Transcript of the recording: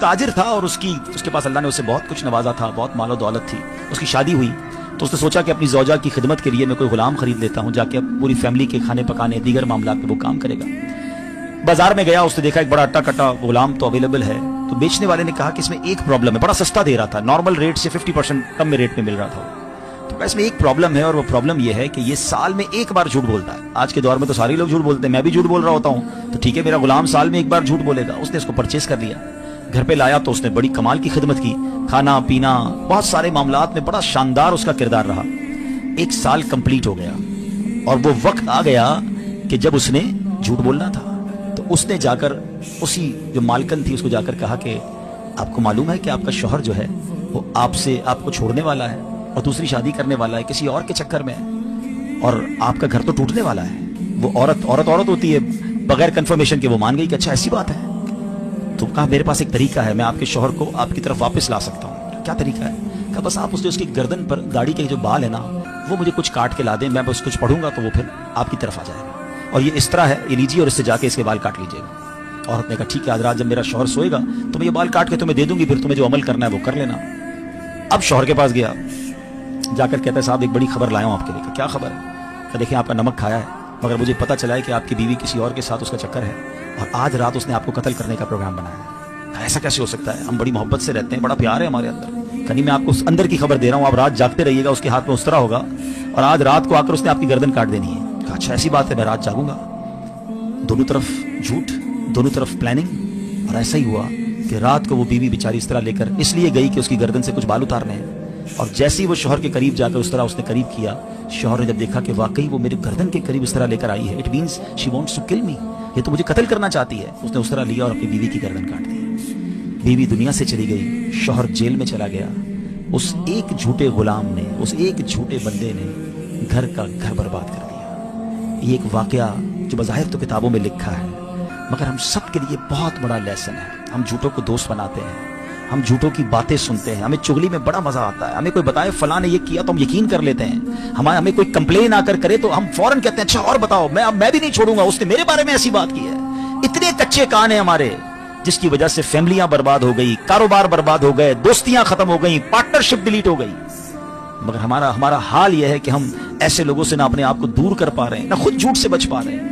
ताजिर था और उसके पास अल्लाह ने उसे बहुत कुछ नवाजा था, बहुत मालो दौलत थी। उसकी शादी हुई तो उसने सोचा कि अपनी ज़ौजा की खिदमत के लिए मैं कोई गुलाम खरीद लेता हूँ, जाके अब पूरी फैमिली के खाने पकाने दीगर मामलात पे वो काम करेगा। बाजार में गया, उसने देखा एक बड़ा अट्टा कट्टा गुलाम तो अवेलेबल है। तो बेचने वाले ने कहा कि इसमें एक प्रॉब्लम है, बड़ा सस्ता दे रहा था, नॉर्मल रेट से 50% कम में रेट में मिल रहा था। तो इसमें एक प्रॉब्लम है और वो प्रॉब्लम ये है कि ये साल में एक बार झूठ बोलता है। आज के दौर में तो सारे लोग झूठ बोलते हैं, मैं भी झूठ बोल रहा होता हूँ, तो ठीक है मेरा गुलाम साल में एक बार झूठ बोलेगा। उसने इसको परचेज कर लिया, घर पे लाया तो उसने बड़ी कमाल की खिदमत की, खाना पीना बहुत सारे मामलात में बड़ा शानदार उसका किरदार रहा। एक साल कंप्लीट हो गया और वो वक्त आ गया कि जब उसने झूठ बोलना था। तो उसने जाकर उसी जो मालकन थी उसको जाकर कहा कि आपको मालूम है कि आपका शौहर जो है वो आपको छोड़ने वाला है और दूसरी शादी करने वाला है, किसी और के चक्कर में है, और आपका घर तो टूटने वाला है। वो औरत होती है, बगैर कंफर्मेशन के वो मान गई कि अच्छा ऐसी बात है। तो कहा मेरे पास एक तरीका है, मैं आपके शौहर को आपकी तरफ वापस ला सकता हूँ। क्या तरीका है? कहा बस आप उसकी गर्दन पर दाढ़ी के जो बाल है ना वो मुझे कुछ काट के ला दें, मैं बस कुछ पढ़ूंगा तो वो फिर आपकी तरफ आ जाएगा, और ये इस तरह है, ये लीजिए और इससे जाके इसके बाल काट लीजिएगा। औरत ने कहा ठीक है, आज रात जब मेरा शौहर सोएगा तो मैं ये बाल काट के तुम्हें दे दूंगी, फिर तुम्हें जो अमल करना है वो कर लेना। अब शौहर के पास गया, जाकर कहता है साहब एक बड़ी खबर लाया हूं आपके लिए। क्या खबर है? कहा देखिए आपका नमक खाया है, मगर मुझे पता चला है कि आपकी बीवी किसी और के साथ उसका चक्कर है और आज रात उसने आपको कत्ल करने का प्रोग्राम बनाया है। ऐसा कैसे हो सकता है? हम बड़ी मोहब्बत से रहते हैं, बड़ा प्यार है हमारे अंदर। कहीं मैं आपको उस अंदर की खबर दे रहा हूँ, आप रात जागते रहिएगा, उसके हाथ में उस तरह होगा और आज रात को आकर उसने आपकी गर्दन काट देनी है। कहा अच्छा ऐसी बात है, मैं रात जागूंगा। दोनों तरफ झूठ, दोनों तरफ प्लानिंग, और ऐसा ही हुआ कि रात को वो बीवी बेचारी इस तरह लेकर इसलिए गई कि उसकी गर्दन से कुछ बाल उतारने हैं, और जैसे ही वो शौहर के करीब जाकर उस तरह उसने करीब किया, शौहर ने जब देखा कि वाकई वो मेरे गर्दन के करीब इस तरह लेकर आई है, it means she wants to kill me, ये तो मुझे कत्ल करना चाहती है। उसने उस तरह लिया और अपनी बीवी की गर्दन काट दी। बीवी दुनिया से चली गई, शौहर जेल में चला गया। उस एक झूठे गुलाम ने, उस एक झूठे बंदे ने घर का घर बर्बाद कर दिया। ये एक वाकया जो बज़ाहिर तो किताबों में लिखा है, मगर हम सब के लिए बहुत बड़ा लेसन है। हम झूठों को दोस्त बनाते हैं, हम झूठों की बातें सुनते हैं, हमें चुगली में बड़ा मजा आता है। हमें कोई बताए फलां ने ये किया तो हम यकीन कर लेते हैं। हमें कोई कंप्लेन आकर करे तो हम फौरन कहते हैं अच्छा और बताओ, मैं भी नहीं छोड़ूंगा, उसने मेरे बारे में ऐसी बात की है। इतने कच्चे कान हैं हमारे, जिसकी वजह से फैमिलियां बर्बाद हो गई, कारोबार बर्बाद हो गए, दोस्तियां खत्म हो गई, पार्टनरशिप डिलीट हो गई। मगर हमारा हाल यह है कि हम ऐसे लोगों से ना अपने आप को दूर कर पा रहे हैं, ना खुद झूठ से बच पा रहे हैं।